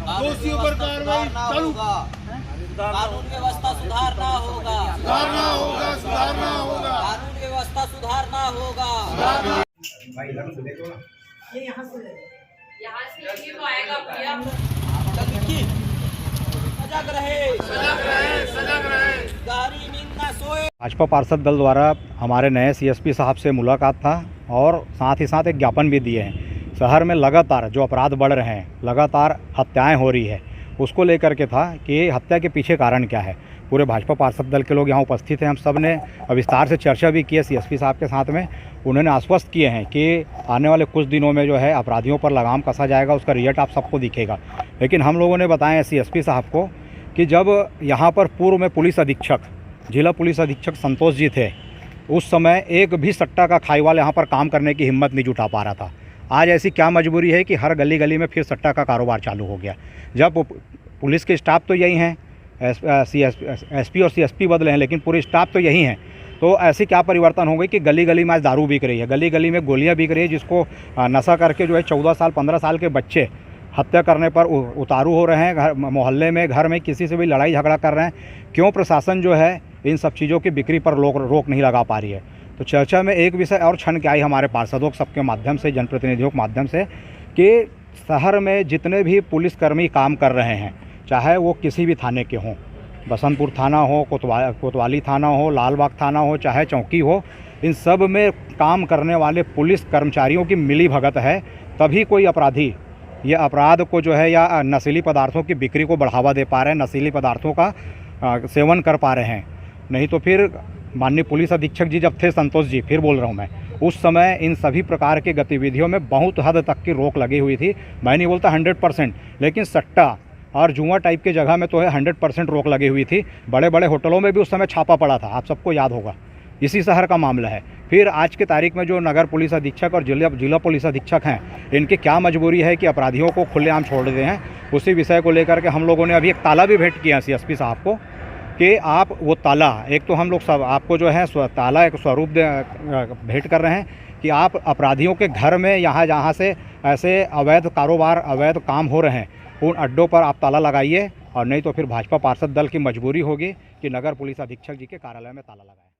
दोषियों पर कार्रवाई चालू। कानून व्यवस्था सुधारना होगा, सुधारना होगा, सुधारना होगा, कानून व्यवस्था सुधारना होगा। ये यहाँ से ये तो आएगा भैया। सजग रहे, सजग रहे, सजग रहे। गहरी नींद न सोए। भाजपा पार्षद दल द्वारा हमारे नए सीएसपी साहब से मुलाकात था और साथ ही साथ एक ज्ञापन भी दिए हैं। शहर में लगातार जो अपराध बढ़ रहे हैं, लगातार हत्याएं हो रही है, उसको लेकर के था कि हत्या के पीछे कारण क्या है। पूरे भाजपा पार्षद दल के लोग यहाँ उपस्थित हैं। हम सब ने विस्तार से चर्चा भी की है सीएसपी साहब के साथ में। उन्होंने आश्वस्त किए हैं कि आने वाले कुछ दिनों में जो है अपराधियों पर लगाम कसा जाएगा, उसका रिजल्ट आप सबको दिखेगा। लेकिन हम लोगों ने बताया है सीएसपी साहब को कि जब यहाँ पर पूर्व में पुलिस अधीक्षक, जिला पुलिस अधीक्षक संतोष जी थे, उस समय एक भी सट्टा का खाई वाला यहाँ पर काम करने की हिम्मत नहीं जुटा पा रहा था। आज ऐसी क्या मजबूरी है कि हर गली गली में फिर सट्टा का कारोबार चालू हो गया। जब पुलिस के स्टाफ तो यही हैं, एसपी और सीएसपी बदले हैं, लेकिन पूरे स्टाफ तो यही हैं। तो ऐसी क्या परिवर्तन हो गई कि गली गली में आज दारू बिक रही है, गली गली में गोलियां बिक रही है, जिसको नशा करके जो है 14 साल 15 साल के बच्चे हत्या करने पर उतारू हो रहे हैं। घर मोहल्ले में, घर में किसी से भी लड़ाई झगड़ा कर रहे हैं। क्यों प्रशासन जो है इन सब चीज़ों की बिक्री पर रोक नहीं लगा पा रही है। तो चर्चा में एक विषय और छन के आई हमारे पार्षदों सबके माध्यम से, जनप्रतिनिधियों के माध्यम से, कि शहर में जितने भी पुलिसकर्मी काम कर रहे हैं, चाहे वो किसी भी थाने के हों, बसंतपुर थाना हो, कोतवाली थाना हो, लालबाग थाना हो, चाहे चौकी हो, इन सब में काम करने वाले पुलिस कर्मचारियों की मिली भगत है, तभी कोई अपराधी ये अपराध को जो है या नशीली पदार्थों की बिक्री को बढ़ावा दे पा रहे हैं, नशीली पदार्थों का सेवन कर पा रहे हैं। नहीं तो फिर माननीय पुलिस अधीक्षक जी जब थे, संतोष जी, फिर बोल रहा हूँ मैं, उस समय इन सभी प्रकार की गतिविधियों में बहुत हद तक की रोक लगी हुई थी। मैं नहीं बोलता 100%, लेकिन सट्टा और जुआ टाइप की जगह में तो है 100% रोक लगी हुई थी। बड़े बड़े होटलों में भी उस समय छापा पड़ा था, आप सबको याद होगा। इसी शहर का मामला है। फिर आज की तारीख में जो नगर पुलिस अधीक्षक और जिला पुलिस अधीक्षक हैं, इनकी क्या मजबूरी है कि अपराधियों को खुलेआम छोड़ देते हैं। उसी विषय को लेकर के हम लोगों ने अभी एक ताला भी भेंट किया सीएसपी साहब को कि आप वो ताला, एक तो हम लोग सब आपको जो है ताला एक स्वरूप भेंट कर रहे हैं कि आप अपराधियों के घर में जहाँ से ऐसे अवैध कारोबार, अवैध काम हो रहे हैं, उन अड्डों पर आप ताला लगाइए, और नहीं तो फिर भाजपा पार्षद दल की मजबूरी होगी कि नगर पुलिस अधीक्षक जी के कार्यालय में ताला लगाएं।